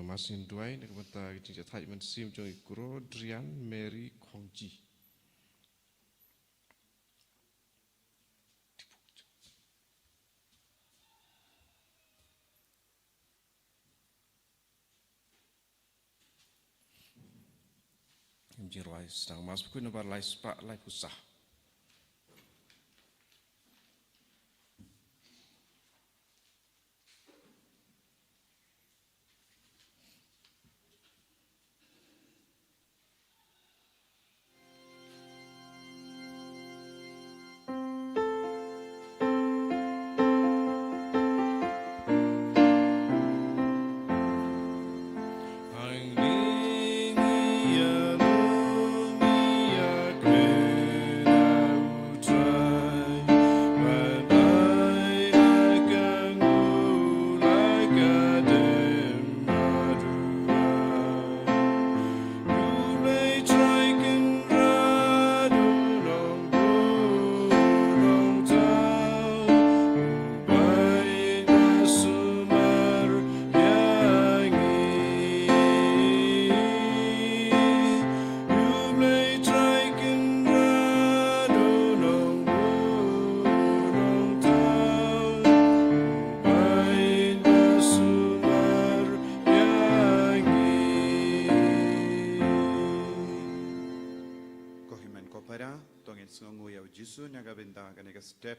masin duai nak mata kita thai man sim jong ikuro Drian Mary Khongji Jirai sedang masuk ke nomor lai spak lai pusah. Step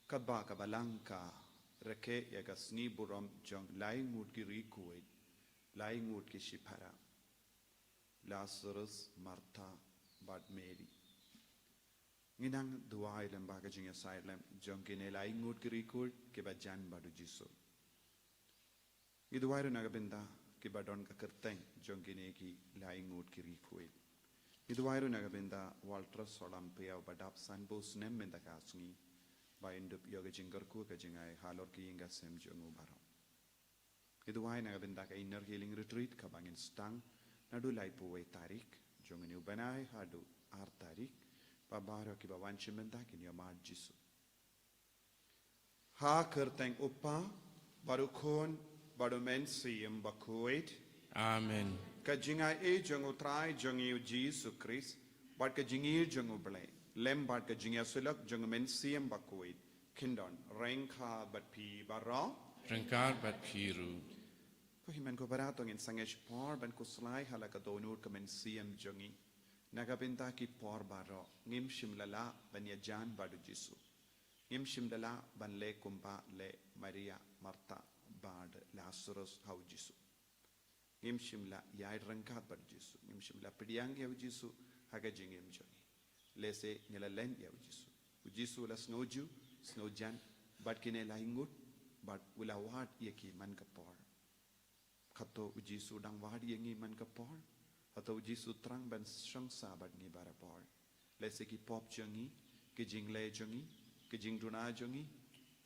kaba kabalangka reke yaga sni buram jong lai ngut ki rikuit lai ngut ki shipara Lazarus Martha bad Mary nginang duai lembaga jinga silem jong kine lai ngut ki rikuit ke bajan badu jisu iduai ru nagabenda ke badon ka kerteng jong kine ki lai ngut ki rikuit iduai ru nagabenda Walter Solampia badap sanbos nem menda kasngi Baindup yoga jingkarku ke jingai halor ki inga sem jongu baro. Iduai nagabenda ka inner healing retreat ka bangin stang nadu lai puwe tarik jongani ubanai hadu ar tarik pabaro ki bawan chimenda ki nyamad jisu. Ha kerteng upa baru kon baru men siyem bakuit. Amen. Ka jingai e jongu trai jongi Jisu Christ bat ka jingir jongu blai. Lembat ke jingya sulak jeng men siem bakuit kindon rengka bat pi barra Rengkar bat piru ko himan ko baratong in sangesh por ban ko slai halaka donur ke men siem jongi nagabinta ki por barra ngim shimlala ban yajan badu jisu ngim shimlala ban le kumpa le Maria Martha bad Lazarus hau jisu ngim shimla yai rengkat badu jisu ngim shimla pidiang yau jisu haga jingim jongi lese nyala len ya ujisu la snoju snojan bat kine la ingut bat ula wat yeki man kapor khato ujisu dang wat yengi man kapor atau ujisu trang ban shangsa bat ni barapor lese ki pop jangi ki jingle jangi ki jingduna jangi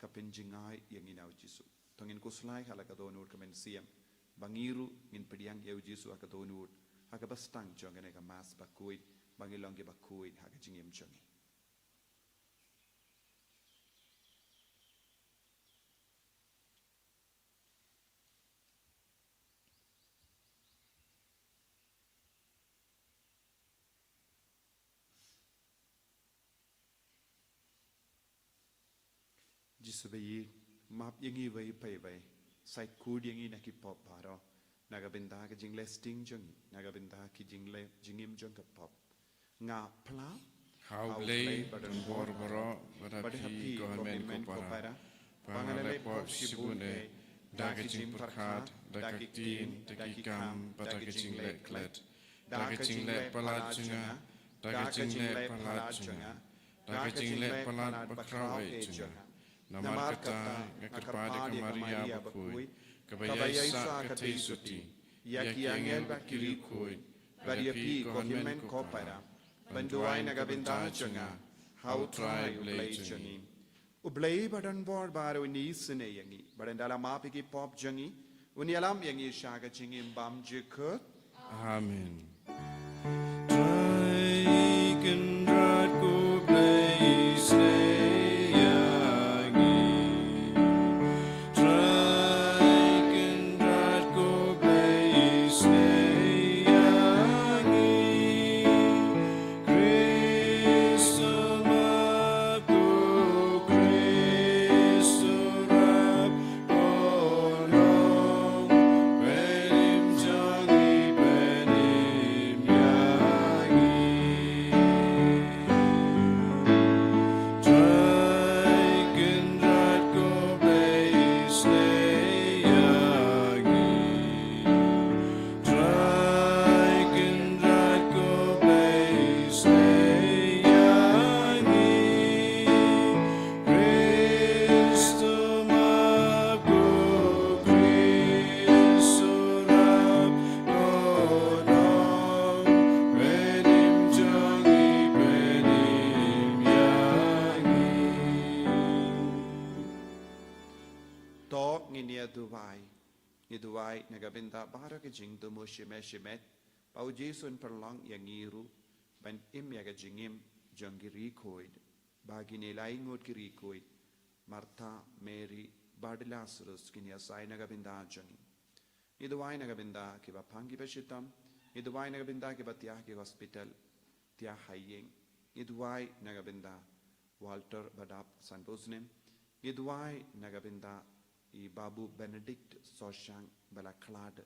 kapin jingai yengi na ujisu tongin kuslai halaka donur kamen siam bangiru ngin pediang ya ujisu akadonur hakabastang jongane ka mas bakui Bangilong ke bakuit haga jingim jongi. Jisu bayi map yengi bayi pay bay side kud yengi naki pop baro nagabinda ka jingle sting jongi nagabinda ki jingle jingim jong ka pop nga pla How blay badan bor boro badapi gohamen ko para Pangale po sibune dagajing perkat dagatin dagikam badagajing leklet dagajing le palajunga dagajing le palajunga dagajing le palat bakrawai junga namar kata ngakarpada ka Maria bakui kabayasa katay suti yaki angel bakiri kuy badapi gohamen ko para Banduai nagabinda jonga how try ublay jongi ublay badan bor baru ni sene yangi badan dalam mapi ki pop jongi uni alam yangi shaga jingi bam jikut Amen Try duwai ni duwai nagabinda bara ke jing tu mo shimet pau Jesun perlang yang ngiru ban im ya ke jingim jangiri koid bagi nilai ngot kiri koid Martha Mary bad Lazarus kini asai nagabinda jangi ni duwai nagabinda ke ba panggi ba shitam ni duwai nagabinda ke ba tiah ke hospital tiah hayeng ni duwai nagabinda Walter badap sanbosnem ni duwai nagabinda I Babu Benedict Soshang Balaklad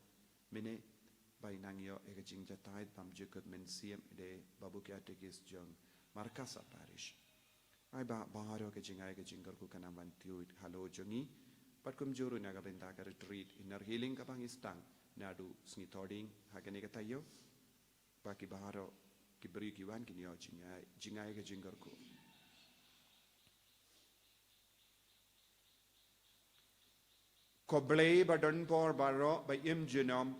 Mine by Nangyo Egajing Jataid Pam Jacob Mensiam de Babu Katekis Jung Markasa Parish. I ba Baharo Kajing Egajingar Kukanaman Tuit Halo Jungi, but Kumjuru Nagabinda retreat inner healing Kapangistan Nadu Snitoding Haganegatayo Baki Baharo Kibri Kiwan Kinyo Jingai Egajingarku. Koblei badon por baro ba im junom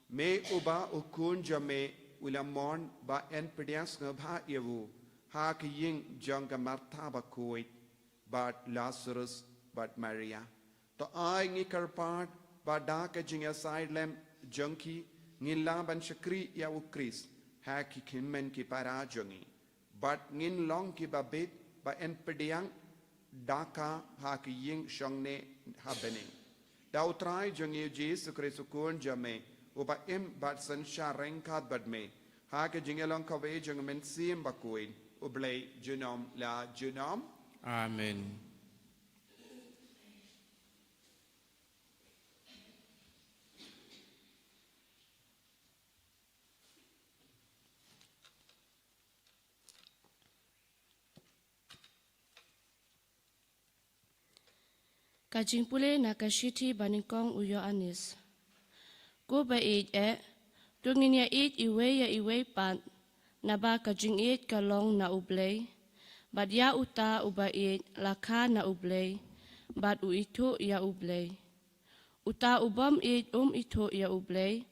me uba ukun jame ulamon ba en pedias ngabha yewu ha ki ying janga martha ba kuit but Lazarus but Maria to ai ngi karpat ba da ka jinga side lem junkie ngila ban shakri ya ukris ha ki kinmen ki para jungi but ngin long ki ba bit ba en pediang daka ha ki ying shongne happening Dau try jungi Jesu Kristu kun jame uba im bat sansha rengkat bat me ha ke jingelong kawe jung men sim bakuin ublay junom la junom Amen. Kajing pule na kashiti banikong uyo anis. Ko ba tungin ya iwe pan, na ba kajing kalong na ublay, bad ya uta uba laka na ublay, bad u ito ya ublay. Uta ubam ito ya ublay,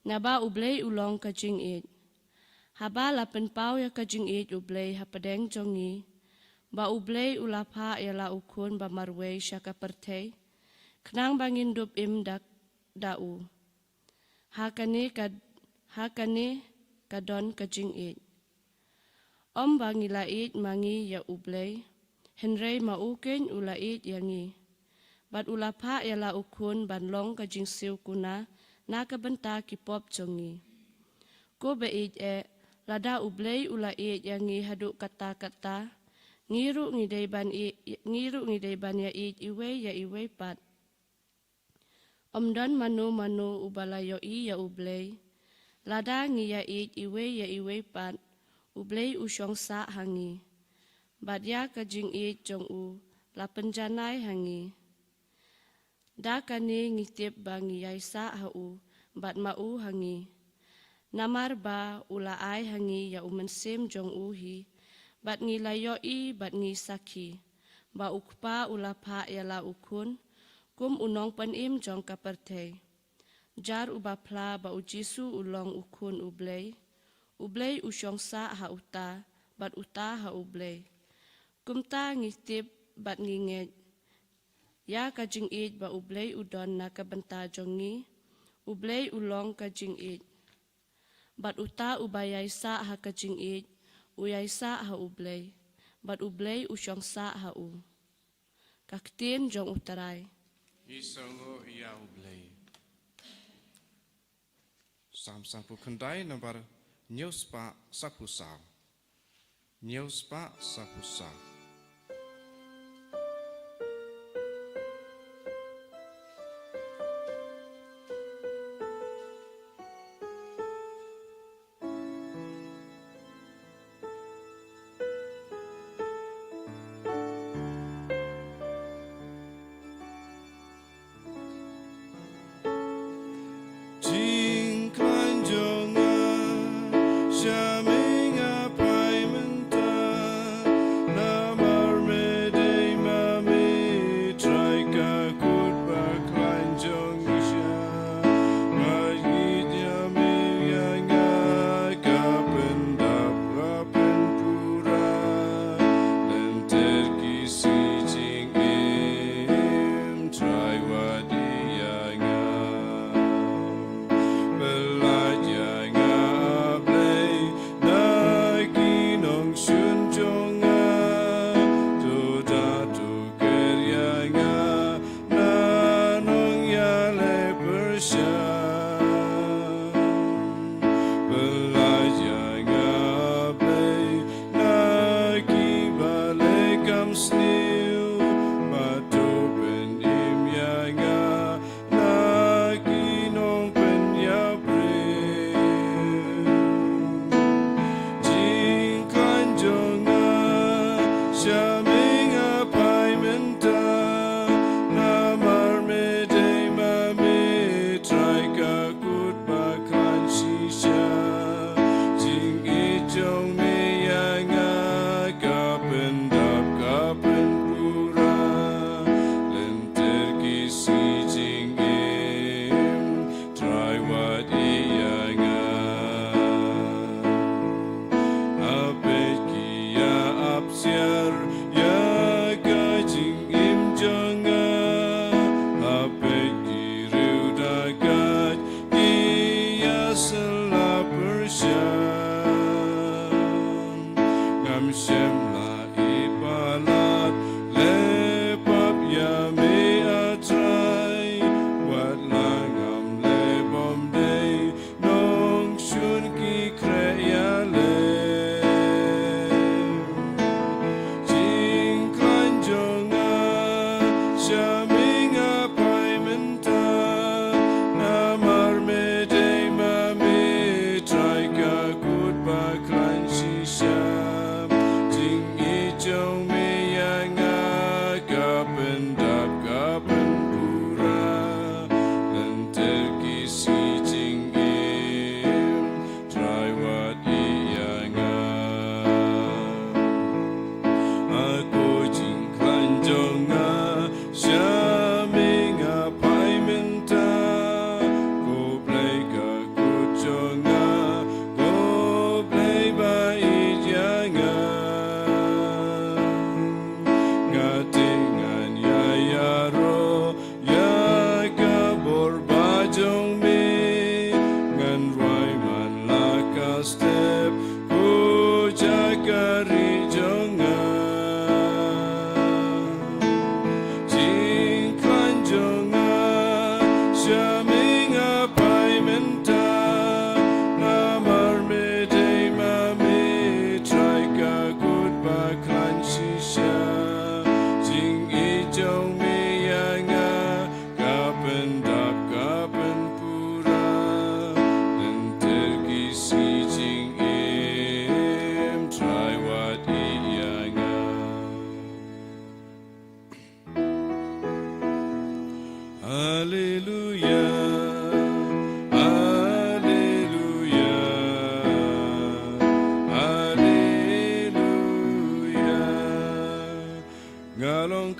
na ba ublay ulong kajing Haba lapen pau ya kajing ublay hapadeng jongi, ba ublay ulapa ya la ukun ba marway siya kapertay, knang bangin dup im dau. Hakani kadon kajing Om bangilait mangi ya ublay, henry maukin ulait yangi. Bat ulapa ya la ukun ban long kajing siw kuna, nakabenta kipop jongi. Ko bait lada ublay ulait yangi haduk kata-kata, ngiru ngidai ban ya iwe pat. Omdan manu ubalayo ya ublay. Lada ngi ya iwe pat. Ublay usyong sa hangi. Bad ya kajing jong la penjanai hangi. Da kani ngitip bangi ya sa bad mau hangi. Namar ba ulaay hangi ya umensim jong hi. Bat ngi layoi bat ngi saki, ba ukpa ulapa ya la ukun, kum unong panim jong kapertay. Jar ubapla ba ujisu ulong ukun ublay usyong sa ha uta, bat uta ha ublay. Kumta ngitip bat nginget, ya kajing ba ublay udon na kabenta jongi, ublay ulong kajing Bat uta ubayay sa ha kajing uyay sa ha ublay, bat ublay usyong sa ha Kaktin jong utaray. Isongo iya ublay. Samsapu kendai nomor Nyuspa sapusau. Nyuspa sapusau. Nam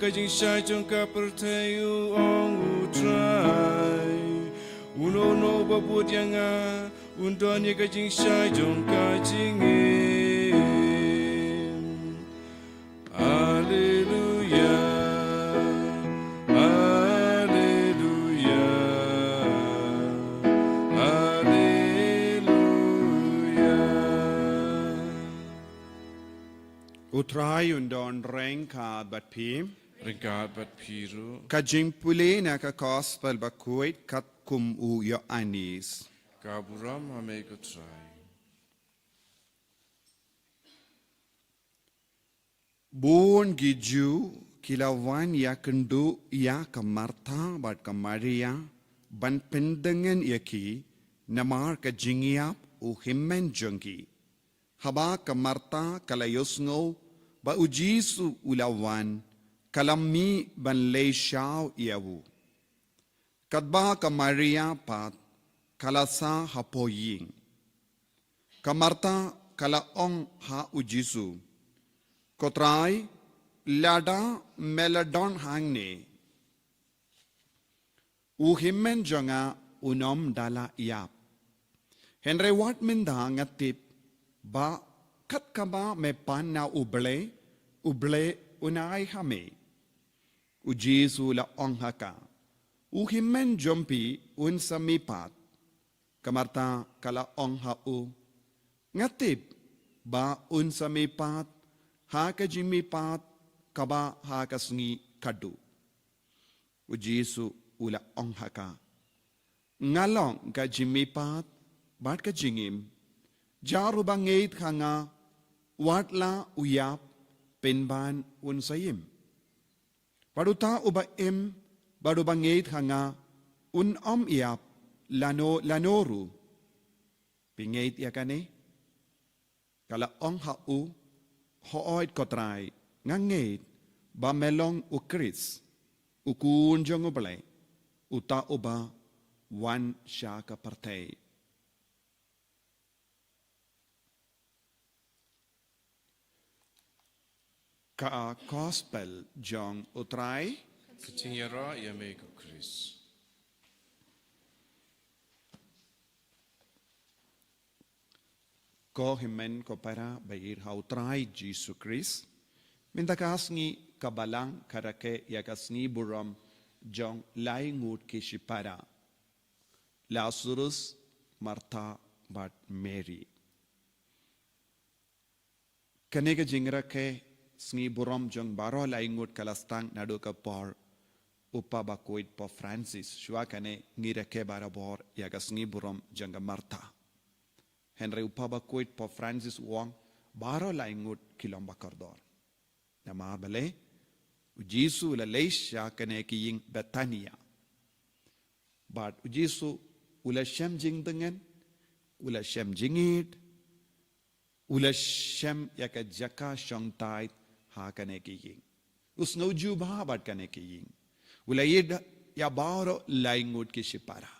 cái chính sai trong cả perteu ong utrai uno no babut yang a undoni cái chính sai trong cả chính Alleluia Alleluia Alleluia Utrai undon rengka bat pim Regat bat piru kajing puli na ka gospel bakuit kat kum u yo anis kaburam hame kutrai Bun giju kilawan ya kendu ya ke Martha bat ke Maria ban pendengan yaki namar ke jingiap u himmen jengki haba ke Martha kala yosngo ba ujisu ulawan kalami ban lei shao yawu kadba ke Maria pat kala sa hapoying ke Martha kala ong ha ujisu Kotrai lada meladon hangne uhimmen jonga unom dala iap Henry wat minda ngatip ba kat kaba me pan na uble unai hame ujisu la onghaka uhimmen jompi un samipat kamarta kala ongha u ngatip ba un samipat Haka jimmi pat kaba haka sngi kadu. Ujisu ula onghaka. Ngalong ka jimmi pat bat ka jingim. Jaru bangait hanga watla uyap penban unsayim. Paduta uba baru bangait hanga iyap lanoru. Pingait yakane. Kala ongha u Ho'oid kotrai ngangait ba melong ukris ukun jong ubalay uta uba wan shaka partay ka gospel jong utrai Kachingyara yame kukris ko himen ko para bayir hautrai Jesus Christ minta kasngi kabalang karake yakasngi buram jong laingut kishipara Lazarus Martha bat Mary kanega jingrake sngi buram jong baro laingut kalastang nadu kapor upa bakoit po Francis shwa kane ngirake barabor yakasngi buram jong Martha Henry upaba kuit po Francis Wong baro laingut kilomba kordor. Nama bale ujisu la leisha kane kiying Betania. But ujisu ula shem jing dengan ula shem jingit ula shem yaka jaka shong tait ha kane kiying. Usno juba bat kane kiying. Ula yid ya baro laingut kishipara.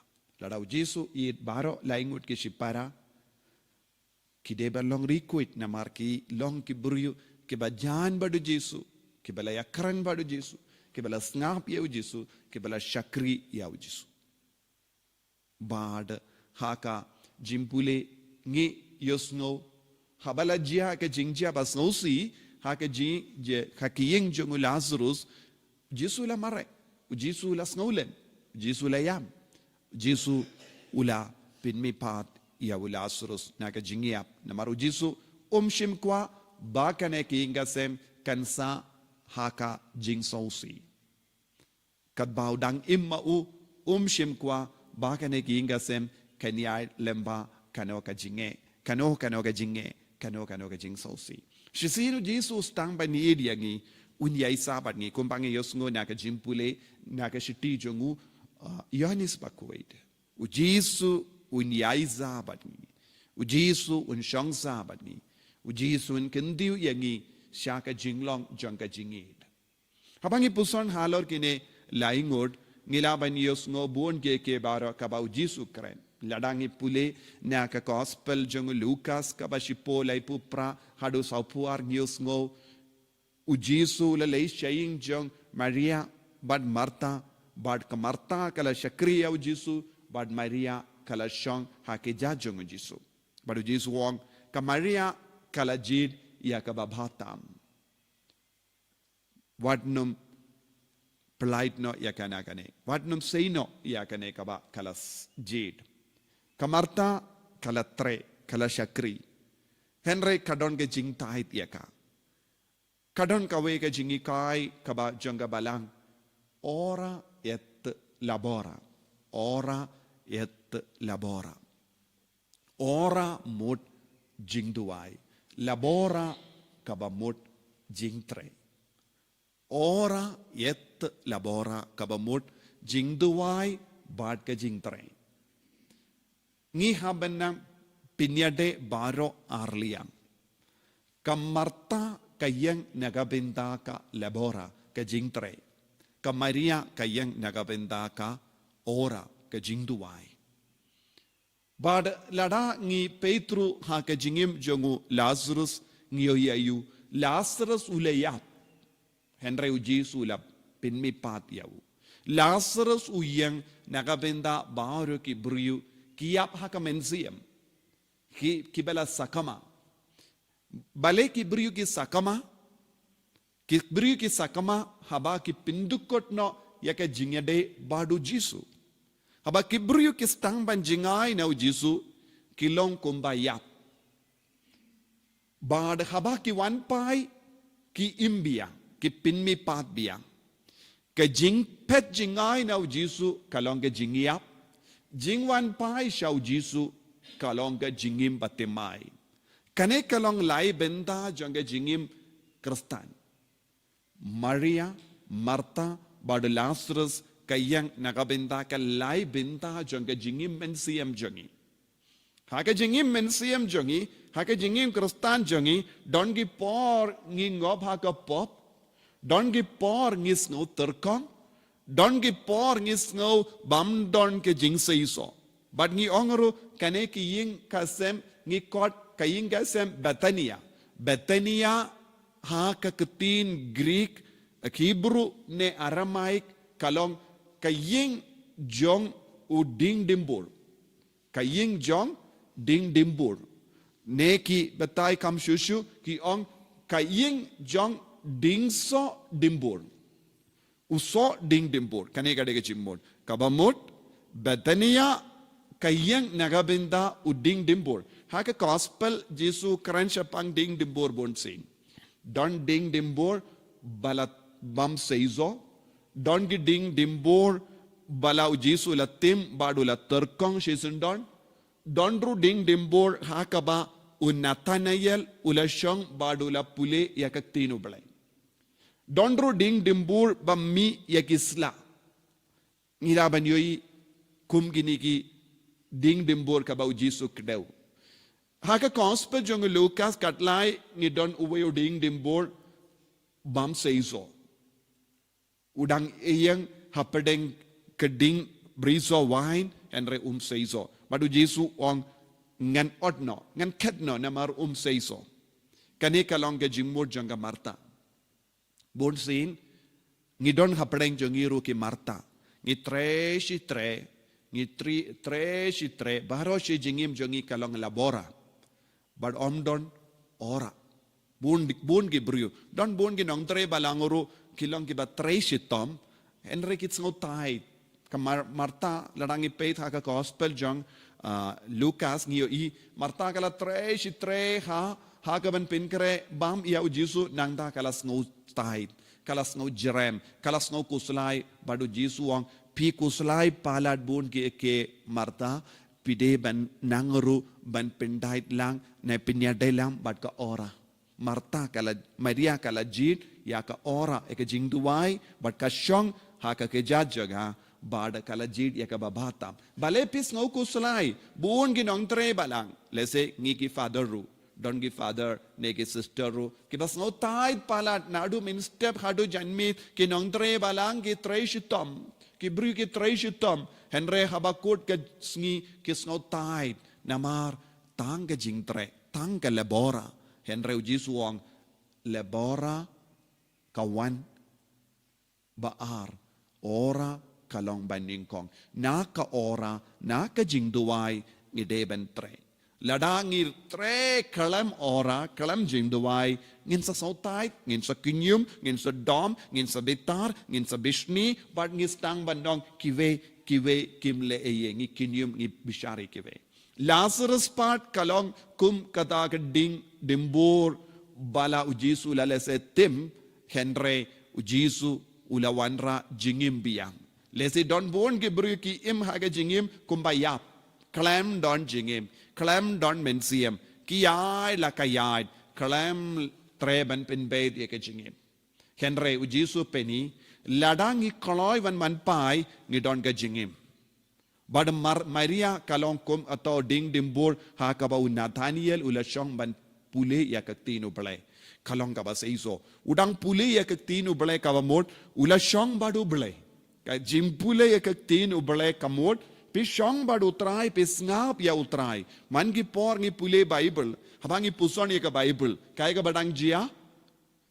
Lada ujisu yid baro laingut kishipara. Kideba long rikuit na marki long kiburiu kiba jan badu Jesu kibala yakran badu Jesu kibala snap ya Jesu kibala shakri ya Jesu bad haka jimpule ngi yosno habala jia ke jingjia basnosi haka ji je hakiyeng jongu Lazarus Jesu la mare Jesu la snowlen Jesu la yam Jesu ula pinmi pat ya Lazarus naga jingiap namaru Jesu shim kwa bakane ki ingasem kansa haka jingsausi kat baudang imma shim kwa bakane ki ingasem kanyai lemba kano ka jinge kano ka jingsausi shisinu Jesu stang ba ni ediangi unyai sabat ngi kumpangi yosngo naga jimpule naga shiti jongu Yohanes bakuwait Jesu unyai sabat ngi Ujisu unshong sabat ni Ujisu unkendiu yangi shaka jinglong jangka jingid habangi puson halor kine laingod ngilaban yosngo buon ke bara kaba Ujisu kren ladangi pule na ka gospel jong Lucas kaba shipo lai pupra hadu saupuar yosngo Ujisu la lei shaing jong Maria bad Marta bad ka Marta kala Shakri au Jisu bad Maria kala Shong ha ke jajong Jisu. Badu Jisu wong ka Maria kala jid ya ka babatam. Wadnum polite no ya kana kane. Wadnum say no ya kane kaba kala jid. Ka Marta kala tre kala Shakri. Henry kadon ke jing tahit ya ka. Kadon kawe ke jingi kai kaba jangga balang. Ora et labora. Ora et labora. Ora mut jing duai. Labora kaba mut jing tre. Ora et labora kaba mut jing duai bad ke jing tre. Ngi habenang pinyade baro arliang. Kamarta kayang nagabenta ka labora ka jing tre. Ka Maria kayang nagabenta ka ora ka jing duai. Bad lada ngi Petru ha ka jingim jongu Lazarus ngiyoyayu. Lazarus ulayap. Henry uji sulap pinmi pat yau. Lazarus uyang nagabenta baro ki briyu kiyap ha ka mensiam. Ki bala sakama. Bale ki briyu ki sakama. Ki briyu ki sakama haba ki pindukot no ya ka jingade badu Jisu. Haba ki briyu ki stang ban jingai na Jisu kilong kumbayap. Bad haba ki wanpai ki imbiang ki pinmi pat biang. Ka jing pet jingai na Jisu kalong ka jingiap. Jing wanpai siya Jisu kalong ka jingim batimai. Kane kalong lai benda jang ka jingim Kristan. Maria, Marta, bad Lazarus kayang nakabenta ka lai benta jang ka jingim mensiam jangi. Haka jingim mensiam jangi, haka jingim Kristan jangi, don gi por ngi ngob haka pop, don gi por ngi snow terkong, don gi por ngi snow bam don ke jing seiso. But ngi ongru kane ki ying kasem ngi kot kaying kasem Bethania. Bethania ha ka ketin Greek, Hebrew ne Aramaic kalong kaying jong u ding dimbur. Kaying jong ding dimbur. Ne ki betay kam shushu ki ong kaying jong ding so dimbur. Uso ding dimbur. Kane ka dega chimmur. Kabamut Bethania kayang nagabenda u ding dimbur. Haka gospel Jesu karansha pang ding dimbur bon sing. Don ding dimbur balat bam seizo. Don gi ding dimbur bala u Jesu latim badu la terkong shisundon. Don ru ding dimbur haka ba u Nathanael ula shong badu la pule yakak tinu balay. Don ru ding dimbur ba mi yakisla. Ngiraban yoy kum gini ki ding dimbur ka ba u Jesu kdew. Haka gospel jong Lucas katlay ni don uwe ding dimbur bam seizo. Udang iyang hapadeng keding brizo wine henry seizo. Madu Jesu ong ngan odno, ngan ketno namar seizo. Kani kalong ke jimur jangga Marta. Bon sin ngidon hapadeng jongiru ki Marta. Ngi tre si tre, ngi tre si tre, baro si jingim jongi kalong labora. But don ora. Bun ki briu. Don bun ki nong tre balanguru kilong ki ba tre si tom. Henry kits ngo tai. Marta larangi peit haka gospel jong Lucas ngiyo i. Marta kala tre si tre ha. Haka ban pinkere bam iya u Jesu nangda kalas ngo tai. Kalas ngo jerem. Kalas ngo kuslay. Badu Jesu wang pi kuslay palad bun ki ke Marta. Pide ban nangru ban pendait lang na pinyadai lang bad ka ora. Marta kala Maria kala jid ya ka ora eka jingduai bad ka shong ha ka ke jajaga bad kala jid ya ka babatam. Bale pis ngau kuslay buon ginong tre balang. Lese ngi ki father ru. Don gi father ne ki sister ru. Ki bas ngau tait palat nadu min step hadu janmit ki nong tre balang ki tre shitom. Ki bru ki tre shitom. Henry habakut ke sngi ki ngau tait namar tang ke jing tre tang ke labora. Henry uji suang labora kawan baar ora kalong banding kong naka ora naka jingduway ngideben tre ladangir tre kalam ora kalam jingduway ngin sa sautay ngin sa kinyum ngin sa dom ngin sa bitar ngin sa bishni but ngistang bandong kiwe kimle eye ngi kinyum ngi bishari kiwe Lazarus part kalong kum kata ding dimbur bala ujisu lalese tim Henry ujisu ulawanra jingim biang lesi don bon gebru ki im haga jingim kumbayap klam don jingim klam don mensiam ki yai la kayai klam treban pen bed ye jingim Henry ujisu peni ladangi koloy van man pai ni don ga jingim Bad Maria kalong kum atau ding dimbur ha kabau Nathaniel ula shong ban pule ya kaktinu belai kalong kaba seiso udang pule ya kaktinu belai kaba mod ula shong badu belai ka jim pule ya kaktinu belai kamod pi shong badu utrai pi ngap ya utrai man gi por ngi pule Bible habangi puson ya ka Bible kai ka badang jia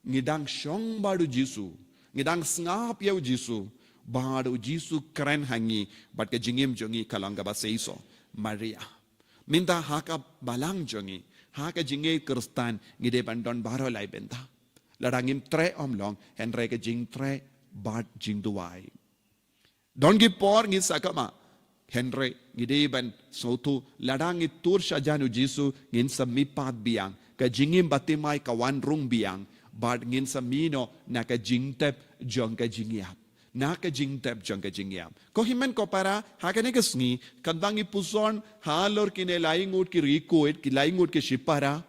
ngidang shong badu Jisu ngidang ngap ya Jisu Bado Jisu keren hangi bat ke jingim jongi kalanga ba seiso Maria minta haka balang jongi haka jinge kristan ngide bandon baro lai benta ladangim tre omlong henre ke jing tre bat jing duai don gi por ngi sakama henre ngide ban sotu ladangi tur shajanu Jisu ngin sami pat biang ke jingim batimai kawan rung biang bat ngin samino na ke jingtep jong ke jingiap Naka jing tap jang ka jing yam. Ko himen ko para hakane ka sngi kandangi puson halor kine laing ut ki rikoit ki laing ut ki shipara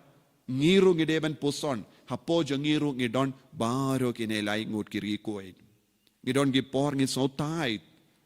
ngiru ngideben puson hapo jangiru ngidon baro kine laing ut ki rikoit. Ngidon gi por ngi sotai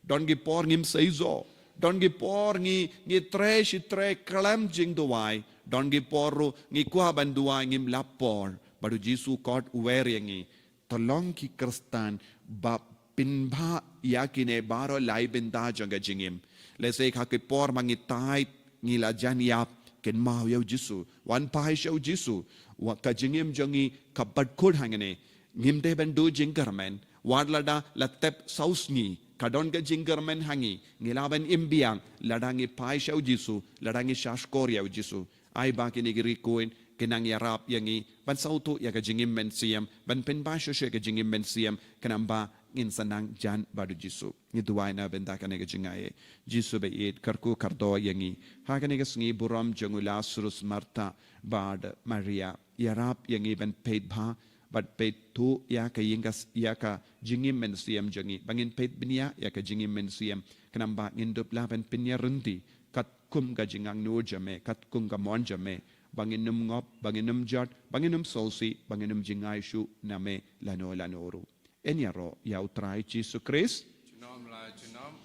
don gi por ngim seizo don gi por ngi tre kalam jing duai don gi poru ngi kwa banduai ngim lapor badu Jisu kot uweri ngi tolong ki kristan bab pinba yakine baro lai benda janga jingim lese khake por mangitai ngila janiap ken mau yau Jisu wan pai shau Jisu wa ka jingim jangi kabat khod hangene ngimde bendu jingarmen wadlada latep sausni kadon ga jingarmen hangi ngilaban imbiang ladangi pai shau Jisu ladangi shashkor yau Jisu ai ba kini giri koin kenang yarap yangi ban sautu ya ka jingim men siam ban pinba shoshe ka jingim men siam kanamba in sanang jan badu Jisu ni duai na benda kane ga jingaye Jisu be it karku kardo yangi ha kane ga sngi buram jangula surus Marta bad Maria yarap yangi ben paid bha but paid tu ya ka yingas ya ka jingim men siam jangi bangin paid binia ya ka jingim men siam kanamba indup la ben pinya rundi kat kum ga jingang no jame kat kum ga mon jame banginum ngop banginum jot banginum sosi banginum jingai shu name lanoru Enyaro ya utrai Jisu Christ. Junom la junom.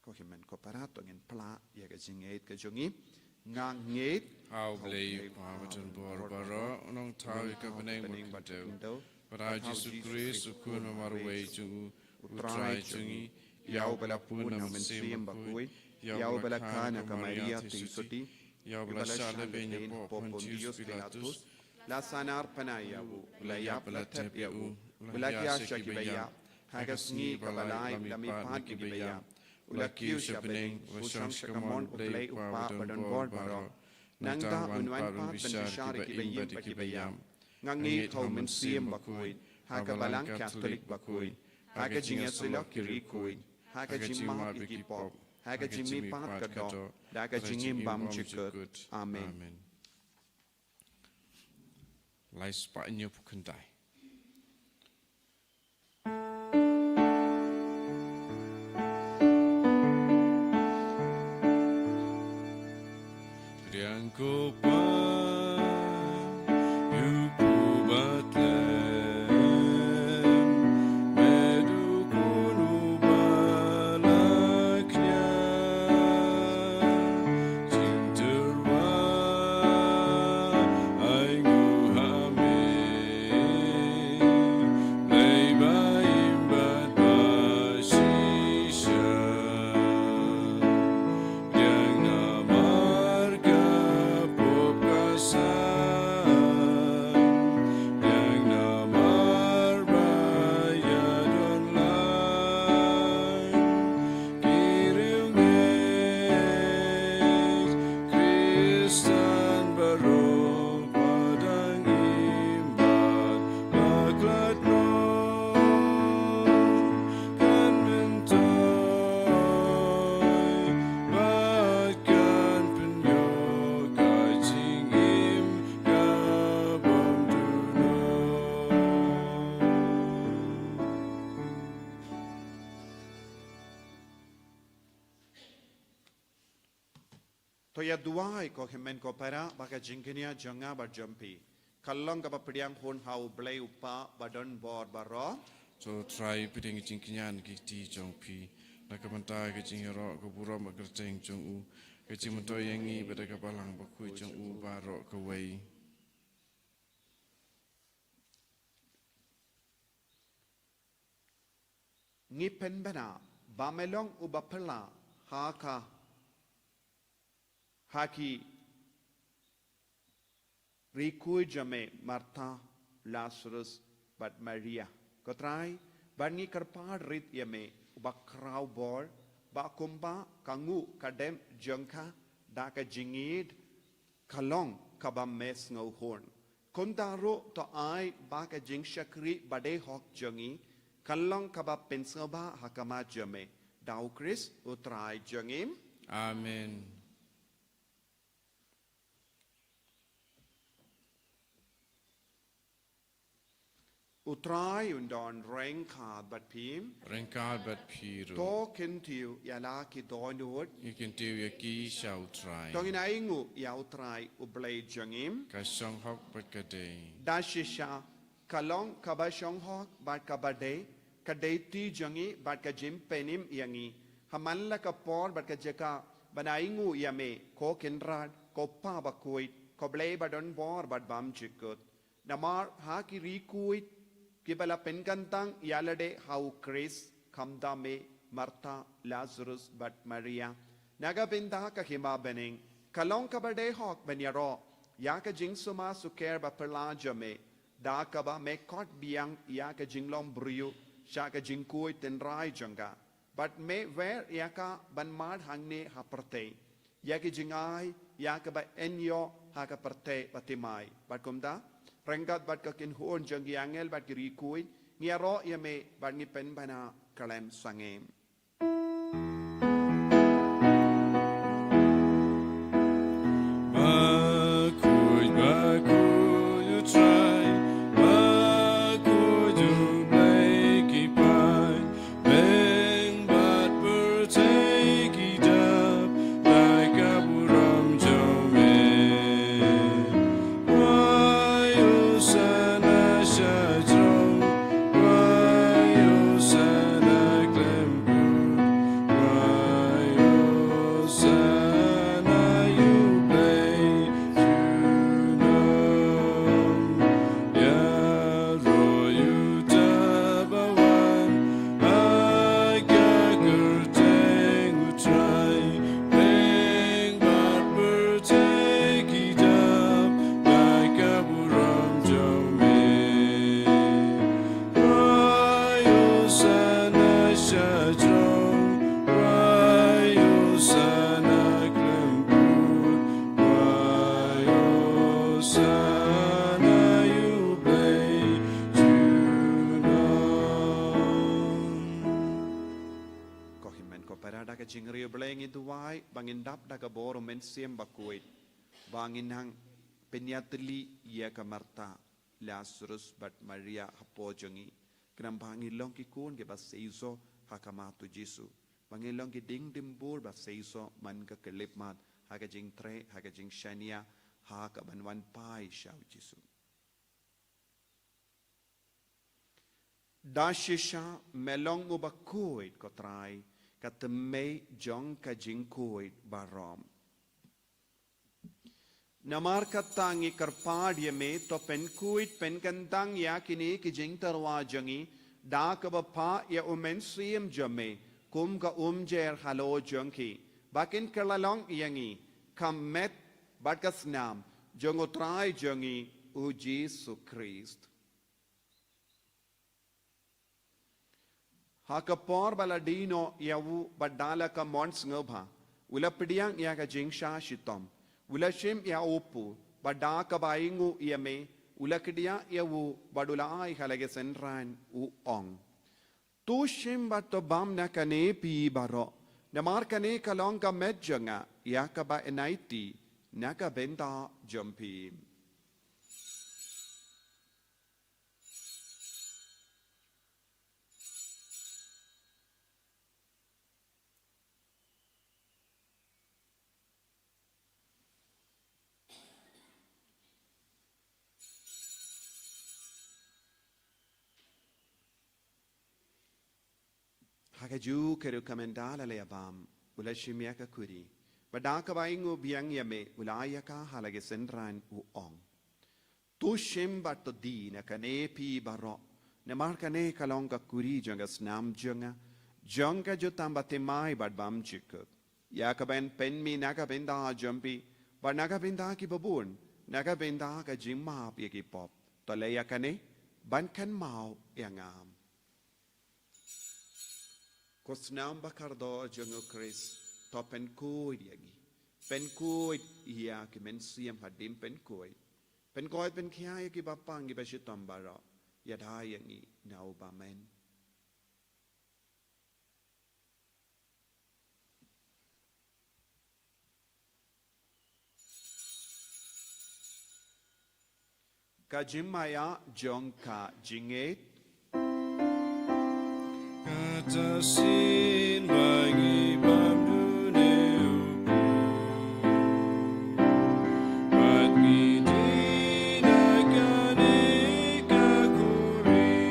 Ko himen ko parato ngin pla ya ke jingait ke jongi ngang ngait How blay pawajan bor baro nong tawi ka beneng bateu. Para Jisu Christ ukun mamarway jungu utrai jungi yau balapun na mensim bakui yau balakana ka Maria tisoti Ya belasala benya po Pontius Pilatus la sanar panayabu la ya platep yau la kya shakibaya hagasni kabalai lami pat kibaya ula kiu shapeneng usam shakamon uplay upa badan bor baro nangta unwan pat benishari kibayim bakibayam ngangi thau mensim bakui hakabalang Catholic bakui hagajingasilok kirikui hagajimma ikipop Haga jimmi pat kado, daga jingim bam jikut. Amen. Lai spa inyo pukundai. Riangko pa, yupu batlem, medu kunu balaknya. Po Toya duai ko hemen ko para baka jingkenia jonga bar jumpi. Kalong ka papriang hon hau blay upa badon bor baro. So try piding jing kinyan ki ti jong pi. Nakamanta ke jing ro ko buro magerteng jong u. Ke jing mentoy yangi pada kapalang bakui jong u baro ke wei. Ngipen bana bamelong ubapela haki rikui jame Martha, Lazarus, but Maria. Kotrai, bangi karpad rit yame ubakrau bor, ba kumba kangu kadem jengka daka jingid kalong kabam mes ngau horn. Kondaro to ai baka jing shakri bade hok jengi kalong kabab pensaba hakama jame. Dau Chris utrai jengim. Amen. Utrai undon rengkad bat pim. Rengkad bat piru. To kentiu yala ki donut. You can do your ki shall try. Tongin aingu ya utrai ublay jengim. Ka song hok bat kadei. Dashisha kalong kabashong hok bat kabade. Kadeti jangi bat ka jim penim yangi. Hamalla ka por bat ka jeka banaingu yame ko kenrad ko pa bakuit ko blay badon bor bat bam chikut. Namar ha ki rikuit kibala penkantang yalade hau Chris kamdame Martha, Lazarus bat Maria. Naga binda ka hima bening kalong kabade hok benyaro yaka jingsuma suker ba perlajame da kaba me kot biang yaka jinglom briyu shaka jingkui tenrai janga. But me where yaka ban mad hangne haperte. Yaki jingai yaka ba enyo haka parte batimai. But kumda rengat bat ka kin huon jangi angel bat kiri kui ngiaro yame bat ngi pen bana kalem sangem. Jingri bleng itu wai bangin dap daga boro men siem bakuit bangin hang penyateli ia ka Martha, Lazarus bat Maria hapo jongi kenam bangin long ki kun ke bas seiso hakamatu Jesu bangin long ki ding dimbur bas seiso man ka kelip mat haka jing tre haka jing shania haka banwan pai shau Jesu dashisha melong ubakuit kotrai katemei jong ka jingkuit barom. Namar katangi karpad yame to penkuit penkantang yakini ki jing tarwa jangi da ka bapa ya umen siem jame kum ka umjer halo jongki bakin kalalong yangi kamet bakas nam jongotrai jangi u Jesu Christ. Hakapor baladino yawu badala ka mons ngobha ulapdiang ya ka jingsha shitom ulashim ya opu badaka baingu yame ulakdia yawu badulai halage senran u ong tushim bato bam na kane pi baro namar kane kalong ka medjanga ya ka ba enaiti naka benda jumpi. Hakaju keru kamendala le abam ulashimia ka kuri. Badaka baingu biang yame ulaya ka halage sendran u ong. Tu shim bato di na kane pi baro. Na markane kalonga kuri janga snam janga. Janga jutamba temai badbam chikut. Yakaben penmi nakabenda jumpi. But nakabenda ki babun. Nakabenda ka jimma ki pop. Tolaya kane ban kan mau yangam. Kosnam bakardo jungo Chris to penkoid yagi. Penkoid iya ki mensiam hadim penkoid. Penkoid pen kia ki bapang ki bashitom bara. Yadha yangi nau bamen. Ka jimmaya jong ka jinget. Katasin bagi bamdune upu Bagi dinagani kakuri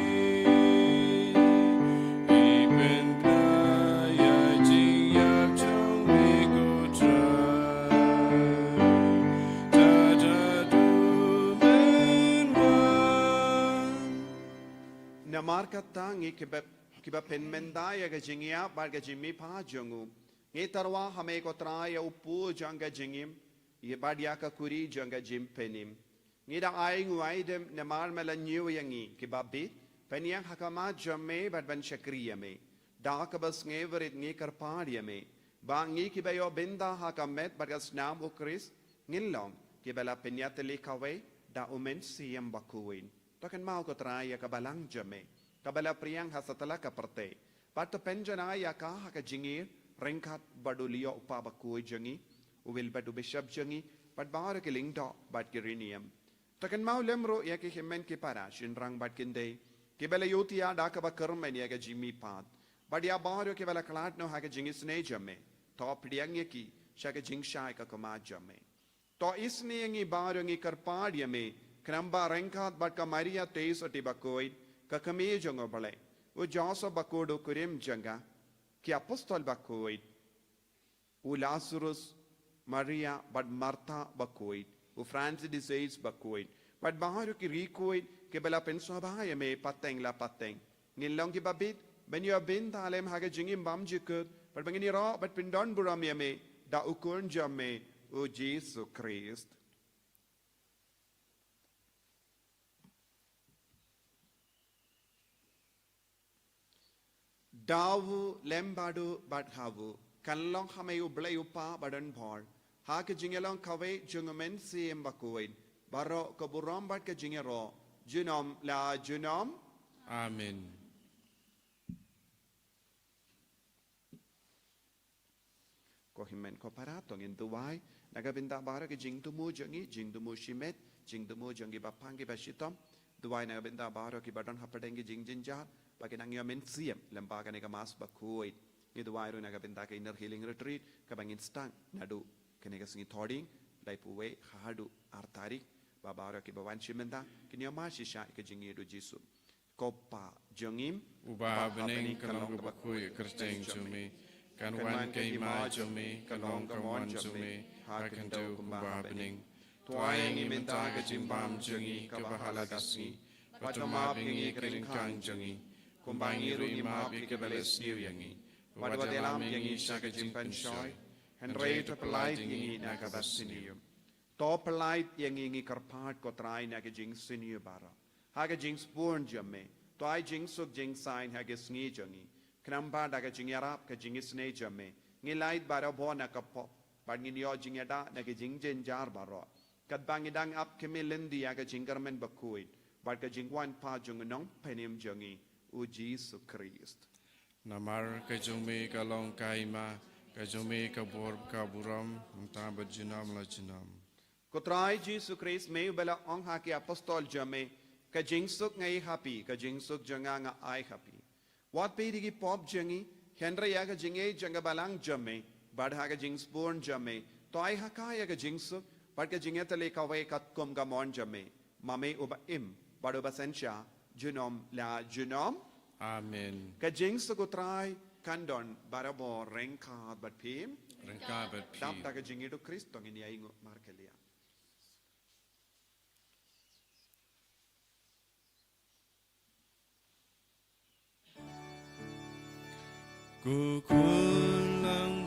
Ipen playa jingyap chong mikotra Tadadu menwan Namarkatang kiba penmendaya ga jingia bar ga jimmi pa jongu nge tarwa hame ko traya upu janga jingim ye badia ka kuri janga jim penim nge da ai nguaidem namar melanyu yangi kiba bit peniang hakama jamme badban shakriya me da ka bas nge verit nge karpadia me ba nge kiba yo benda hakamet bagas nam o kris ngilong kibala penyateli kawe da umen siyam bakuin token mau ko traya ka balang jamme Kabala priang hasatala kaparte. Pato penjana ya ka haka jingir rengkat badulio upabakui jangi uwil badu bishop jangi pat bahara ke lingdo bat kirinium. Takan mau lemro ya ke himen ke para shinrang bat kinde. Kibala yotia da ka bakarmen ya ka jimi pat. Badia bahara ke bala klat no haka jingi sne jamme. To priang ya ki shaka jingshai ka kama jamme. To isne yangi bahara ngi karpad yame kramba rengkat bat ka maria teis otibakoi. Kakame jongo bale. U Joshua bakodo kurim janga. Ki apostol bakoid. U Lazarus, Maria, but Martha bakoid. U Francis de Sales bakoid. But baharu ki rikoid. Ke bela penso bahaya me pateng la pateng. Nilong ki babit. Ben yo bin talem haga jingim bam jikut. But bangini ro but pindon buram yame. Da ukun jamme. U Jesus Christ. Dawu lembadu badhavu kanlong hamayu blayupa badan bhor hake jingelong kawe jungumen siem bakuin baro kaburam bad ke jingero junom la junom Amen. Kohimen ko paratong in duwai nagabinda bara ke jing tumu shimet jing tumu jangi bapangi bashitom duwai nagabinda bara ki badon hapadengi jing jinjar bagi nang yamen siem lembaga nega mas bakuit ni duwairu naga benta ke inner healing retreat ka bangin stang nadu kenega singi thoding lai puwe hadu artarik babara ki bawan shimenda kinyo ma shisha ke jingi du jisu kopa jongim Uba bening kalong bakui kerteng jumi kan wan kei ma jumi kalong kawan jumi hakan tau kumba bening tuayang iminta ke jimbam jungi kabahala kasni patama bingi keringkang jungi kumbangi rui ma pi ke beles niu yangi wadadelam yangi shaka jimpan shoy henrei to polite yangi na ka basinium to polite yangi ngi karpat ko trai na ke jing siniu bara ha ke jing sporn jamme to ai jing suk jing sign ha ke sngi jangi knamba da ke jing yarap ke jing sne jamme ngi light bara bo na ka po par ngi yo jing yada na ke jing jen jar bara kat bangi dang up ke melendi ya ke jing garmen bakuit bar ke jing wan pa jung nong penim jangi O Jesus Christ. Namar kajumi kalong kaima kajumi kabor kaburam mtaba jinam la jinam. Kotrai Jesus Christ may bela ong haki apostol jame ka jingsuk ngai happy ka jingsuk janga nga ai happy. What pe digi pop jangi henry ya ka jinge janga balang jame bad ha ka jings born jame to ai haka ya ka jingsuk bad ka jingetale ka wai kat kom ga mon jame mame uba im bad uba sensha junom la junom Amen. ka jingsuk utrai Kandon barabo rengkat bat pim. Rengka bat Dap pi. daga jingido Kristo ngin ya ingo markelia. Kukun lang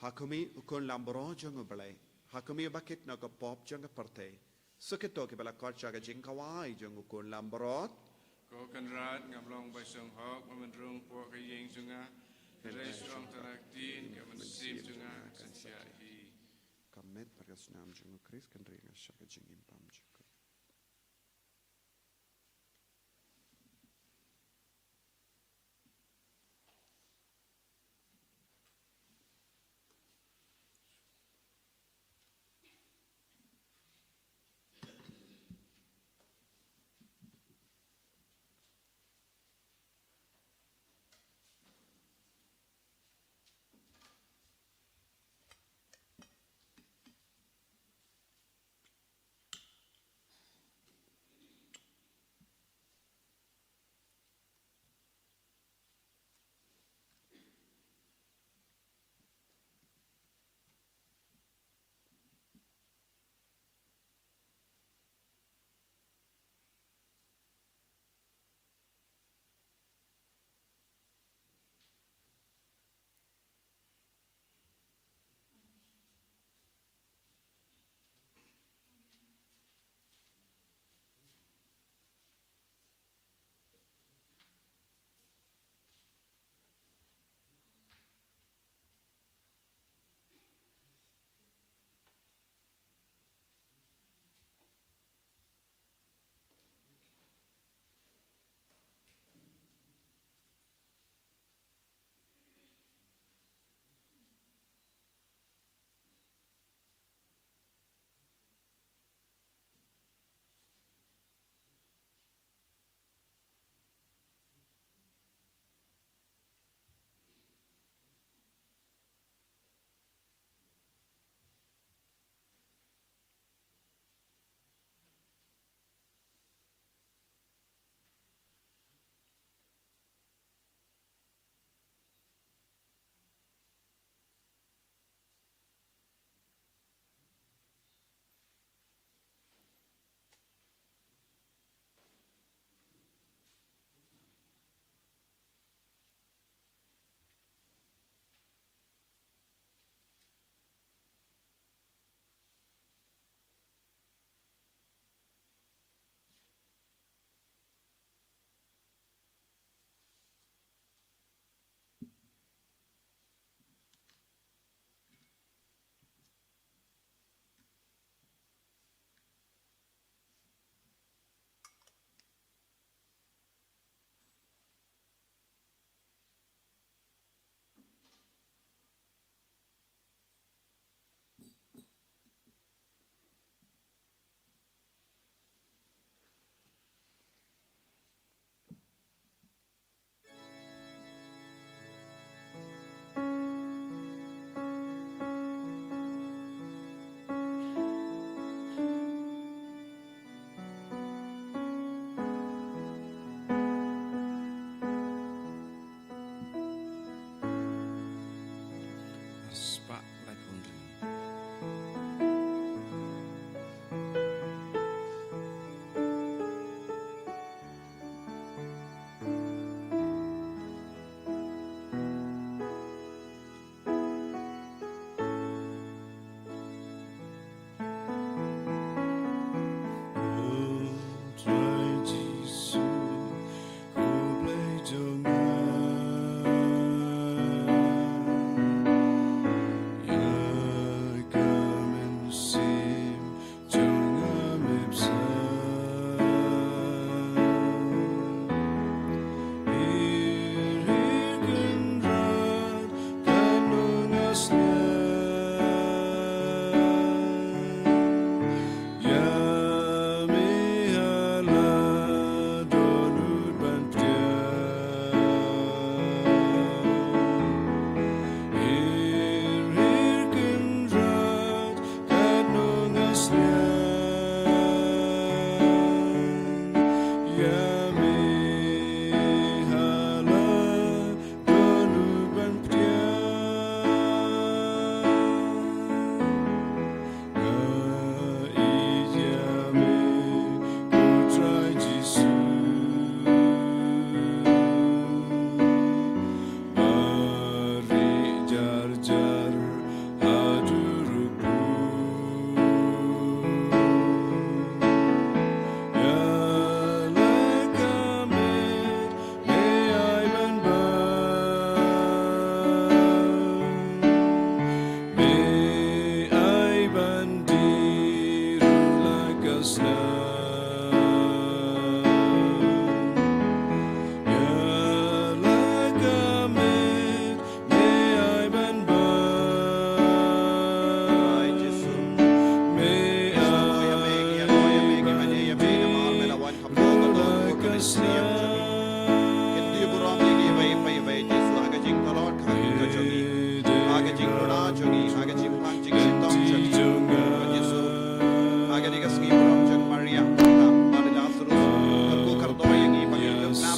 Hakumi ukon lambro jong ubalay. Hakumi bakit na ka pop jong parte. Sukito ki bala korcha ga jing kawai jong ukon lambrot. Ko kan rat ngablong by song hok mamandrung po kayeng sunga. Reis rong tanak din kaman sim sunga kan siya hi. Kamet pargas nam jong Kris kan ringa siya ga jing impam jong.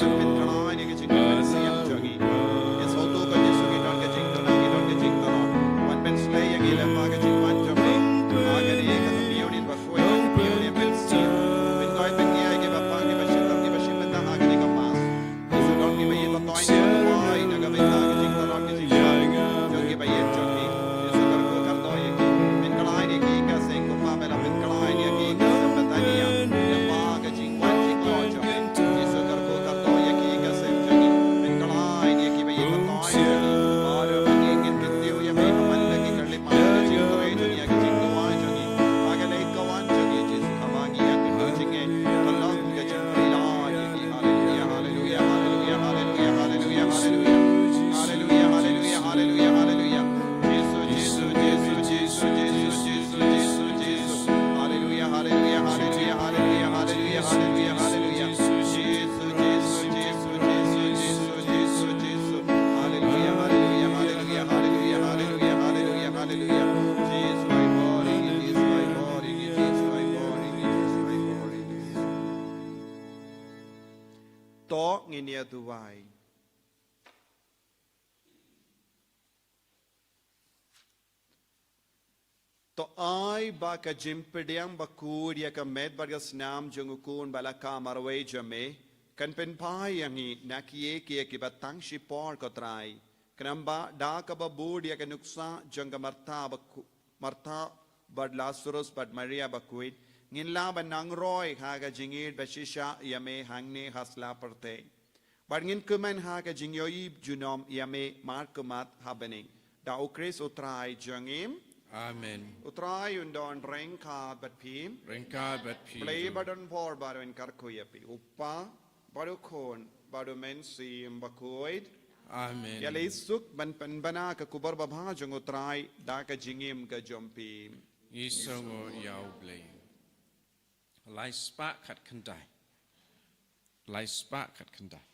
มันเป็นกลายเนี่ยก็จริงเป็นเสียงจังอีเอสโอตูก็จะสุกินอนก็จริงตัวนั้นกินอนก็จริงตลอดมันเป็นสเลย์อย่างนี้แล้วมาก็จริงวันจังเลยอากันเองก็ต้องมีอยู่นี่แบบคุยกันมีอยู่นี่เป็นเสียงเป็นก้อยเป็นเงี้ยกี่แบบฟังกี่แบบชิมต้องกี่แบบชิมเป็นต่างหากกันนี่ก็มาเอสโอตูกี่แบบยินต่อต่อยเนี่ยตัวไอ้เนี่ยก็เป็นต่างก็จริงตลอดก็จริงจังกี่แบบยินจังนี่เอสโอตูก็กันต่อยอย่างนี้เป็นกลายเนี่ยกี่ก็เสียงก็มาเป็นเป็นกลายเนี่ยกี่ก็เสียงเป็นต่างเนี่ยแล้วมาก็จริงวันจริงก็จังเอสโอตูก็กันต่อยอย่างนี้ก็เสียงจังนี่เป็นกลายเนี่ยกี่แบบยินต่อต่อยอย่างนี้มาเดี๋ยวมันยิ่งกินเป็นเดียวยังไม่มันเลยกี่กระลิบมาก็จริงตัวเองเนี่ยก็จริงตัวจังนี่อากันเองก็วันจังนี่เจสุขมากี่อย่างก็จริงเองตลอดก็จริงปรีลาอย่างนี้ฮาเลลูยาฮาเลลูยาฮาเลลูยาฮาเลลูยาฮาเลลูยาฮาเลลูยาฮาเลลูยาฮาเลลูยาฮาเลลูยาฮาเลลูยาเจสุเจสุเจสุเจสุเจสุเจสุเจสุเจสุฮาเลลูยาฮาเลลูยาฮาเลลูยาฮาเลลูยาฮาเลลูยาฮาเลลูยาฮาเลลูยาเจสุเจสุเจสุเจสุเจสุเจสุเจสุเจสุฮาเลลูยาฮาเลลูยาฮาเลลูยาฮาเลลูยาฮาเลลูยาฮาเลลูยาฮาเลลูยาเจสุไอบอริเจสุไอบอริเจสุไอบอริเจสุไอบอริโตเงียตัวไวतो आई बाका जिम्पडियम बकूरिया का मेद बरगस नाम जंगुकून बलका मरवे जमे कन पेन पाई यंगी नकिए किए कि बतंग शिपोर को त्राई कनम्बा डाका बबूडिया के नुक्सा जंग मरता बडला सुरस बड मरिया बकुइट गिनला बनंग रोय हागा जिंगीर बशिशा यमे हंगने हसला परते बडगिन कुमन हागा जिंगयोई जुनोम यमे मार्कमात हाबनिंग दा उक्रेस उत्राई जंगिम Amen. Utrai undon rengka bat pim. Rengka bat pim. Play badon por baru in karkuyapi. Uppa baru kon baru mensim bakuid. Amen. Ya leisuk ban bana ka kubar babha jong utrai da ka jingim ka jompi. Isongo yau blay. Lai spa kat kendai. Lai spa kat kendai.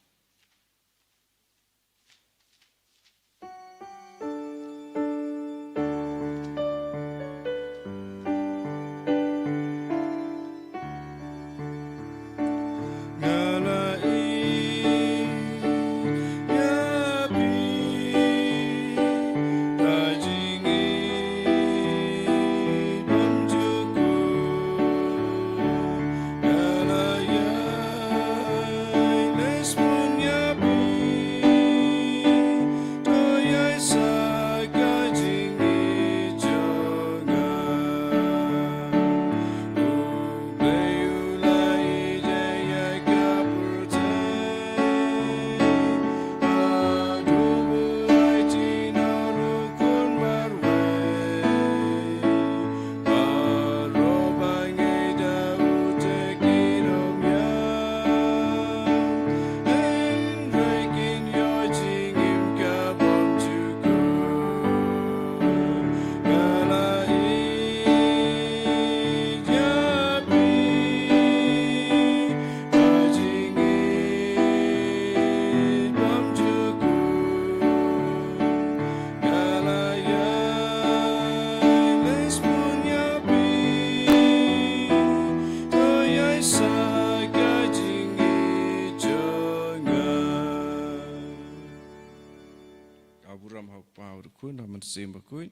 Aburam hapa urukun haman semba kuin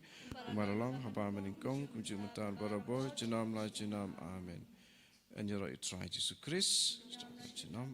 maralong haba meningkong kunci mental baraboy jenam la jenam amen. Enjera itrai Jesus Christ jenam